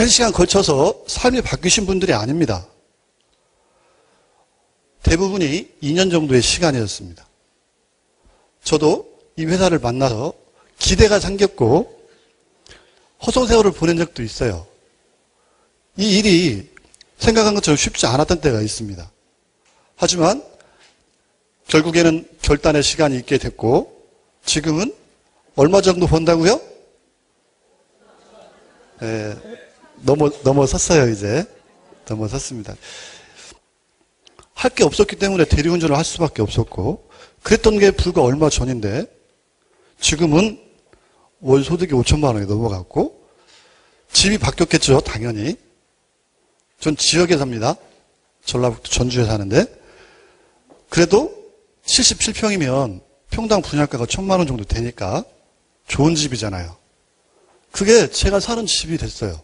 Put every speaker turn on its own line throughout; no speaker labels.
오랜 시간 걸쳐서 삶이 바뀌신 분들이 아닙니다. 대부분이 2년 정도의 시간이었습니다. 저도 이 회사를 만나서 기대가 생겼고 허송세월을 보낸 적도 있어요. 이 일이 생각한 것처럼 쉽지 않았던 때가 있습니다. 하지만 결국에는 결단의 시간이 있게 됐고 지금은 얼마 정도 번다고요? 네, 넘어섰어요. 이제 넘어섰습니다. 할 게 없었기 때문에 대리운전을 할 수밖에 없었고 그랬던 게 불과 얼마 전인데 지금은 월 소득이 5천만 원이 넘어갔고 집이 바뀌었겠죠. 당연히. 전 지역에 삽니다. 전라북도 전주에 사는데 그래도 77평이면 평당 분양가가 1,000만 원 정도 되니까 좋은 집이잖아요. 그게 제가 사는 집이 됐어요.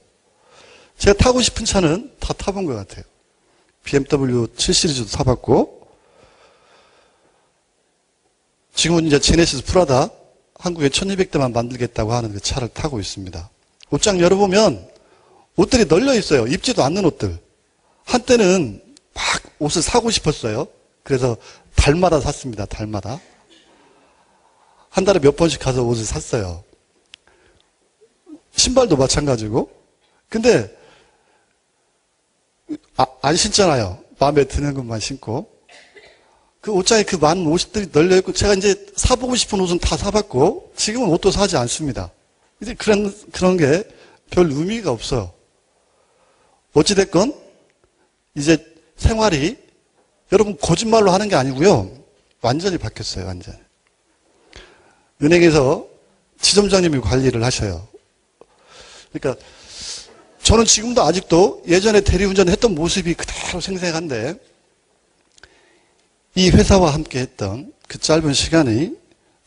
제가 타고 싶은 차는 다 타본 것 같아요. BMW 7 시리즈도 타봤고 지금은 이제 제네시스 프라다 한국에 1200대만 만들겠다고 하는 그 차를 타고 있습니다. 옷장 열어보면 옷들이 널려 있어요. 입지도 않는 옷들. 한때는 막 옷을 사고 싶었어요. 그래서 달마다 샀습니다. 달마다. 한 달에 몇 번씩 가서 옷을 샀어요. 신발도 마찬가지고. 근데 안 신잖아요. 마음에 드는 것만 신고. 그 옷장에 그 많은 옷들이 널려있고 제가 이제 사보고 싶은 옷은 다 사봤고 지금은 옷도 사지 않습니다. 이제 그런 게 별 의미가 없어요. 어찌됐건 이제 생활이 여러분 거짓말로 하는 게 아니고요. 완전히 바뀌었어요. 완전히. 은행에서 지점장님이 관리를 하셔요. 그러니까 저는 지금도 아직도 예전에 대리운전 했던 모습이 그대로 생생한데 이 회사와 함께 했던 그 짧은 시간이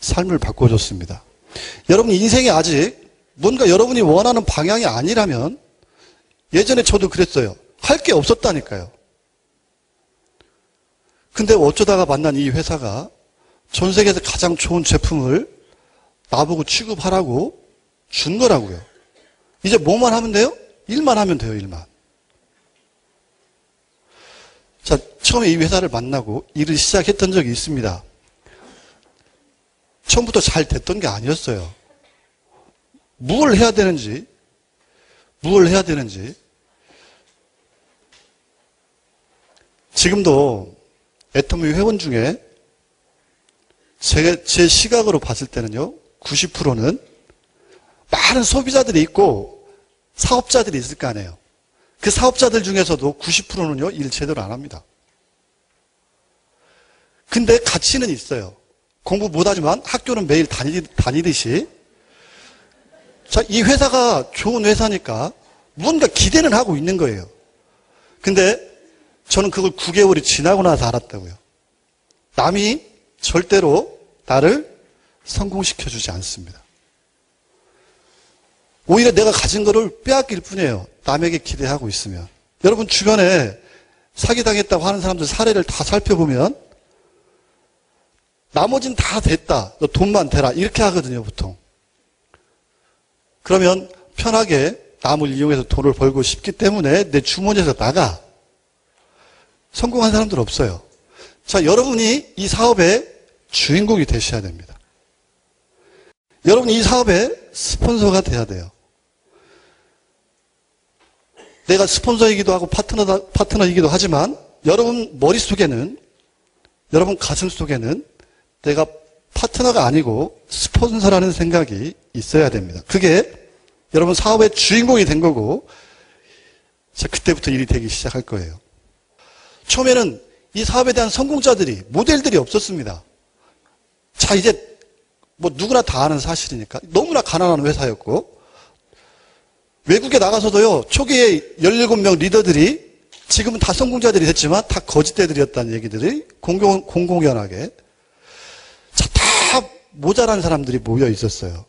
삶을 바꿔줬습니다. 여러분 인생이 아직 뭔가 여러분이 원하는 방향이 아니라면 예전에 저도 그랬어요. 할 게 없었다니까요. 근데 어쩌다가 만난 이 회사가 전 세계에서 가장 좋은 제품을 나보고 취급하라고 준 거라고요. 이제 뭐만 하면 돼요? 일만 하면 돼요. 일만. 자, 처음에 이 회사를 만나고 일을 시작했던 적이 있습니다. 처음부터 잘 됐던 게 아니었어요. 뭘 해야 되는지 지금도 애터미 회원 중에 제 시각으로 봤을 때는요 90%는 많은 소비자들이 있고 사업자들이 있을 거 아니에요. 그 사업자들 중에서도 90%는요 일 제대로 안 합니다. 근데 가치는 있어요. 공부 못하지만 학교는 매일 다니듯이 자, 이 회사가 좋은 회사니까 뭔가 기대는 하고 있는 거예요. 근데 저는 그걸 9개월이 지나고 나서 알았다고요. 남이 절대로 나를 성공시켜주지 않습니다. 오히려 내가 가진 거를 빼앗길 뿐이에요. 남에게 기대하고 있으면. 여러분 주변에 사기당했다고 하는 사람들 사례를 다 살펴보면 나머진 다 됐다. 너 돈만 대라. 이렇게 하거든요, 보통. 그러면 편하게 남을 이용해서 돈을 벌고 싶기 때문에 내 주머니에서 나가. 성공한 사람들 없어요. 자, 여러분이 이 사업의 주인공이 되셔야 됩니다. 여러분이 이 사업의 스폰서가 돼야 돼요. 내가 스폰서이기도 하고 파트너이기도 하지만 여러분 머릿속에는, 여러분 가슴 속에는 내가 파트너가 아니고 스폰서라는 생각이 있어야 됩니다. 그게 여러분 사업의 주인공이 된 거고, 자, 그때부터 일이 되기 시작할 거예요. 처음에는 이 사업에 대한 성공자들이, 모델들이 없었습니다. 자, 이제 뭐 누구나 다 아는 사실이니까 너무나 가난한 회사였고, 외국에 나가서도요, 초기에 17명 리더들이 지금은 다 성공자들이 됐지만 다 거짓대들이었다는 얘기들이 공공연하게. 자, 다 모자란 사람들이 모여 있었어요.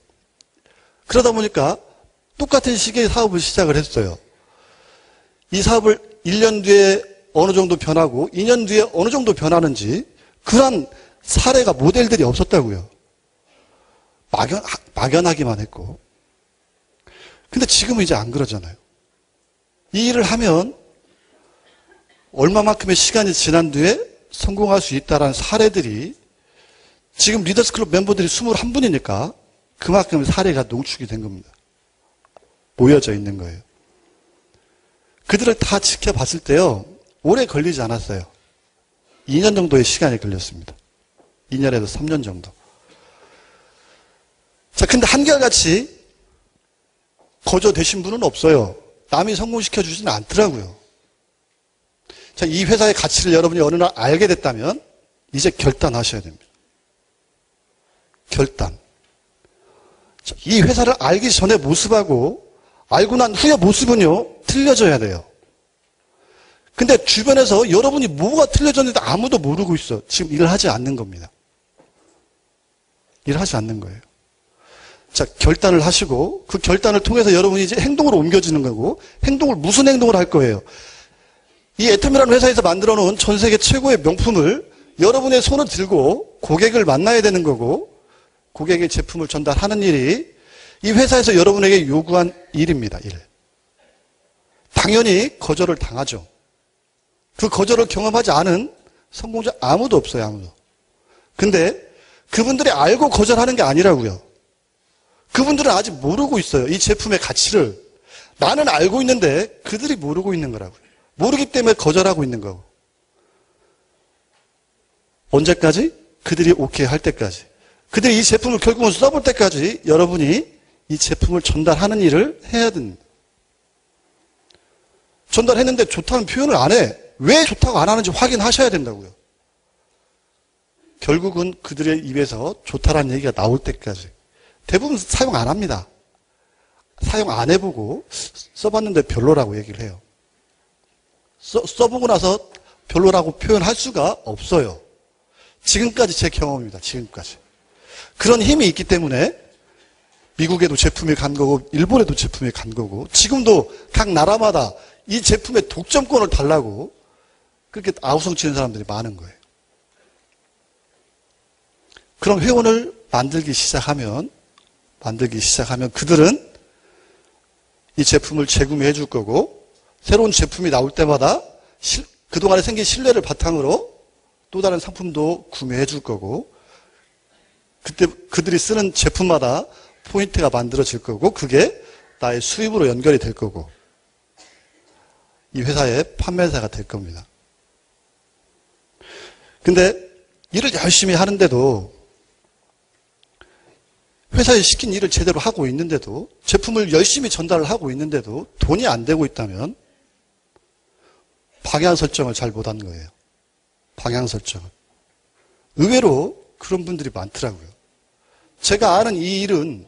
그러다 보니까 똑같은 시기에 사업을 시작을 했어요. 이 사업을 1년 뒤에 어느 정도 변하고 2년 뒤에 어느 정도 변하는지 그런 사례가 모델들이 없었다고요. 막연하기만 했고. 근데 지금은 이제 안 그러잖아요. 이 일을 하면 얼마만큼의 시간이 지난 뒤에 성공할 수 있다는 사례들이 지금 리더스 클럽 멤버들이 21분이니까 그만큼 사례가 농축이 된 겁니다. 모여져 있는 거예요. 그들을 다 지켜봤을 때요, 오래 걸리지 않았어요. 2년 정도의 시간이 걸렸습니다. 2년에서 3년 정도. 자, 근데 한결같이 거저되신 분은 없어요. 남이 성공시켜 주지는 않더라고요. 자, 이 회사의 가치를 여러분이 어느 날 알게 됐다면 이제 결단하셔야 됩니다. 결단. 자, 이 회사를 알기 전의 모습하고 알고 난 후의 모습은요, 틀려져야 돼요. 근데 주변에서 여러분이 뭐가 틀려졌는지 아무도 모르고 있어. 지금 일을 하지 않는 겁니다. 일을 하지 않는 거예요. 자, 결단을 하시고 그 결단을 통해서 여러분이 이제 행동으로 옮겨지는 거고, 무슨 행동을 할 거예요? 이 애텀이라는 회사에서 만들어 놓은 전 세계 최고의 명품을 여러분의 손을 들고 고객을 만나야 되는 거고, 고객의 제품을 전달하는 일이 이 회사에서 여러분에게 요구한 일입니다. 일. 당연히 거절을 당하죠. 그 거절을 경험하지 않은 성공자 아무도 없어요. 아무도. 근데 그분들이 알고 거절하는 게 아니라고요. 그분들은 아직 모르고 있어요. 이 제품의 가치를. 나는 알고 있는데 그들이 모르고 있는 거라고요. 모르기 때문에 거절하고 있는 거고. 언제까지? 그들이 오케이 할 때까지. 그들이 이 제품을 결국은 써볼 때까지 여러분이 이 제품을 전달하는 일을 해야 됩니다. 전달했는데 좋다는 표현을 안 해. 왜 좋다고 안 하는지 확인하셔야 된다고요. 결국은 그들의 입에서 좋다라는 얘기가 나올 때까지. 대부분 사용 안 합니다. 사용 안 해보고 써봤는데 별로라고 얘기를 해요. 써보고 나서 별로라고 표현할 수가 없어요. 지금까지 제 경험입니다. 지금까지. 그런 힘이 있기 때문에 미국에도 제품이 간 거고 일본에도 제품이 간 거고 지금도 각 나라마다 이 제품의 독점권을 달라고 그렇게 아우성치는 사람들이 많은 거예요. 그런 회원을 만들기 시작하면 그들은 이 제품을 재구매해 줄 거고 새로운 제품이 나올 때마다 그동안에 생긴 신뢰를 바탕으로 또 다른 상품도 구매해 줄 거고 그때 그들이 쓰는 제품마다 포인트가 만들어질 거고 그게 나의 수입으로 연결이 될 거고 이 회사의 판매사가 될 겁니다. 근데 일을 열심히 하는데도 회사에 시킨 일을 제대로 하고 있는데도 제품을 열심히 전달을 하고 있는데도 돈이 안 되고 있다면 방향 설정을 잘 못한 거예요. 방향 설정을. 의외로 그런 분들이 많더라고요. 제가 아는 이 일은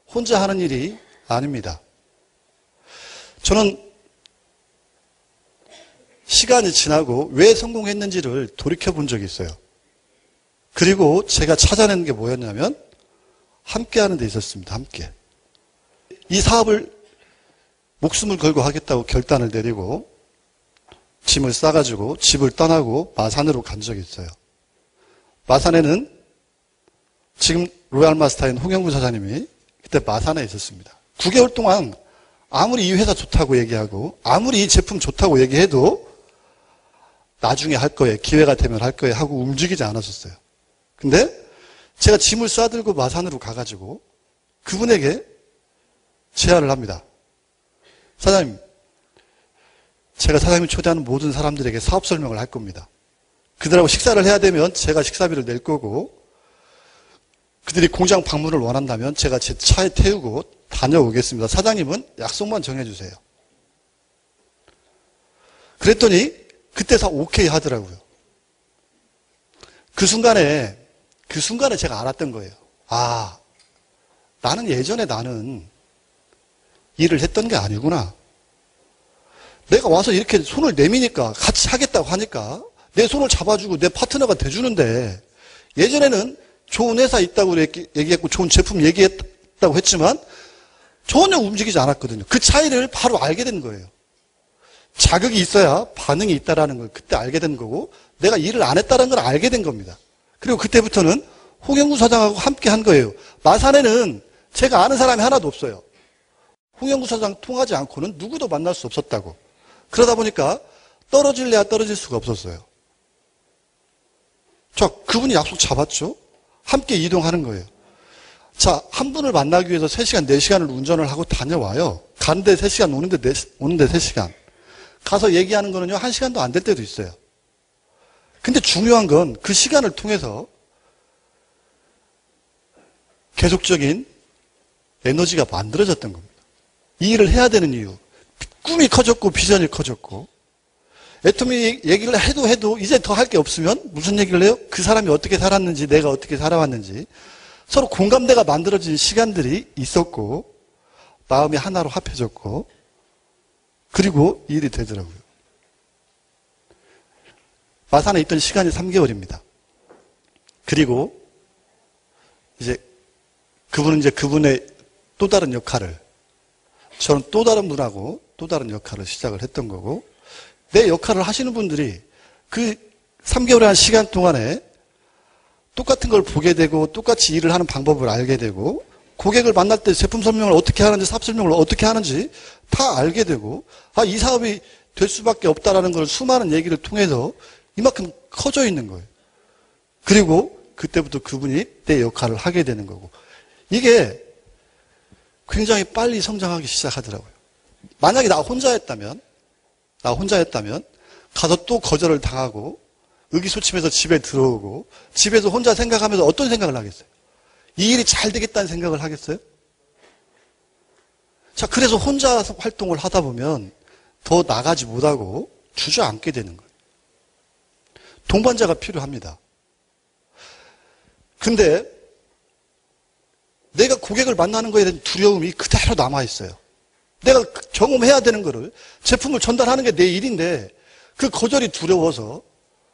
혼자 하는 일이 아닙니다. 저는 시간이 지나고 왜 성공했는지를 돌이켜본 적이 있어요. 그리고 제가 찾아낸 게 뭐였냐면 함께 하는 데 있었습니다. 함께. 이 사업을 목숨을 걸고 하겠다고 결단을 내리고 짐을 싸가지고 집을 떠나고 마산으로 간 적이 있어요. 마산에는 지금 로얄마스터인 홍영구 사장님이 그때 마산에 있었습니다. 9개월 동안 아무리 이 회사 좋다고 얘기하고 아무리 이 제품 좋다고 얘기해도 나중에 할 거예요. 기회가 되면 할 거예요 하고 움직이지 않았었어요. 근데 제가 짐을 싸들고 마산으로 가가지고 그분에게 제안을 합니다. 사장님, 제가 사장님이 초대하는 모든 사람들에게 사업 설명을 할 겁니다. 그들하고 식사를 해야 되면 제가 식사비를 낼 거고 그들이 공장 방문을 원한다면 제가 제 차에 태우고 다녀오겠습니다. 사장님은 약속만 정해주세요. 그랬더니 그때서 오케이 하더라고요. 그 순간에 제가 알았던 거예요. 아, 나는 예전에 일을 했던 게 아니구나. 내가 와서 이렇게 손을 내미니까 같이 하겠다고 하니까 내 손을 잡아주고 내 파트너가 돼주는데 예전에는 좋은 회사 있다고 얘기했고 좋은 제품 얘기했다고 했지만 전혀 움직이지 않았거든요. 그 차이를 바로 알게 된 거예요. 자극이 있어야 반응이 있다라는 걸 그때 알게 된 거고 내가 일을 안 했다는 걸 알게 된 겁니다. 그리고 그때부터는 홍영구 사장하고 함께 한 거예요. 마산에는 제가 아는 사람이 하나도 없어요. 홍영구 사장 통하지 않고는 누구도 만날 수 없었다고. 그러다 보니까 떨어질래야 떨어질 수가 없었어요. 자, 그분이 약속 잡았죠? 함께 이동하는 거예요. 자, 한 분을 만나기 위해서 3시간, 4시간을 운전을 하고 다녀와요. 가는데 3시간, 오는데 3시간. 가서 얘기하는 거는요, 1시간도 안 될 때도 있어요. 근데 중요한 건 그 시간을 통해서 계속적인 에너지가 만들어졌던 겁니다. 이 일을 해야 되는 이유. 꿈이 커졌고 비전이 커졌고 애터미 얘기를 해도 이제 더 할 게 없으면 무슨 얘기를 해요? 그 사람이 어떻게 살았는지 내가 어떻게 살아왔는지 서로 공감대가 만들어진 시간들이 있었고 마음이 하나로 합해졌고 그리고 이 일이 되더라고요. 마산에 있던 시간이 3개월입니다. 그리고 그분은 그분의 또 다른 역할을 저는 또 다른 분하고 또 다른 역할을 시작을 했던 거고 내 역할을 하시는 분들이 그 3개월의 시간 동안에 똑같은 걸 보게 되고 똑같이 일을 하는 방법을 알게 되고 고객을 만날 때 제품 설명을 어떻게 하는지 사업 설명을 어떻게 하는지 다 알게 되고 이 사업이 될 수밖에 없다라는 걸 수많은 얘기를 통해서 이만큼 커져 있는 거예요. 그리고 그때부터 그분이 내 역할을 하게 되는 거고 이게 굉장히 빨리 성장하기 시작하더라고요. 만약에 나 혼자였다면 가서 또 거절을 당하고 의기소침해서 집에 들어오고 집에서 혼자 생각하면서 어떤 생각을 하겠어요? 이 일이 잘 되겠다는 생각을 하겠어요? 자, 그래서 혼자 활동을 하다 보면 더 나가지 못하고 주저앉게 되는 거예요. 동반자가 필요합니다. 근데 내가 고객을 만나는 거에 대한 두려움이 그대로 남아있어요. 내가 경험해야 되는 거를 제품을 전달하는 게 내 일인데 그 거절이 두려워서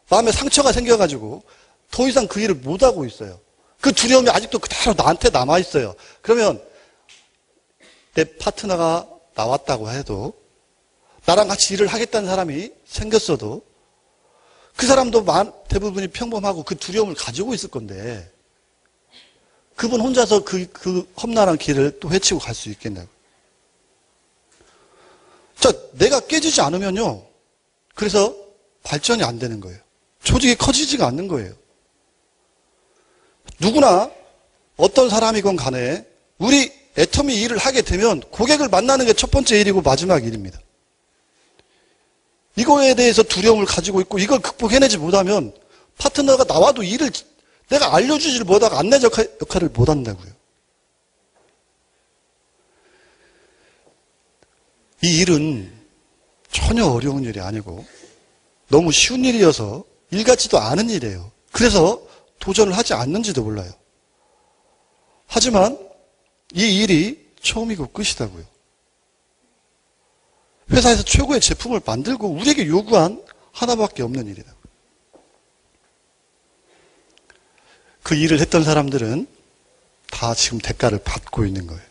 마음에 상처가 생겨가지고 더 이상 그 일을 못하고 있어요. 그 두려움이 아직도 그대로 나한테 남아있어요. 그러면 내 파트너가 나왔다고 해도 나랑 같이 일을 하겠다는 사람이 생겼어도 그 사람도 대부분이 평범하고 그 두려움을 가지고 있을 건데 그분 혼자서 그 험난한 길을 또 헤치고 갈 수 있겠냐고. 자, 내가 깨지지 않으면요. 그래서 발전이 안 되는 거예요. 조직이 커지지가 않는 거예요. 누구나 어떤 사람이건 간에 우리 애터미 일을 하게 되면 고객을 만나는 게 첫 번째 일이고 마지막 일입니다. 이거에 대해서 두려움을 가지고 있고 이걸 극복해내지 못하면 파트너가 나와도 일을 내가 알려주지를 못하고 안내 역할을 못한다고요. 이 일은 전혀 어려운 일이 아니고 너무 쉬운 일이어서 일 같지도 않은 일이에요. 그래서 도전을 하지 않는지도 몰라요. 하지만 이 일이 처음이고 끝이다고요. 회사에서 최고의 제품을 만들고 우리에게 요구한 하나밖에 없는 일이다. 그 일을 했던 사람들은 다 지금 대가를 받고 있는 거예요.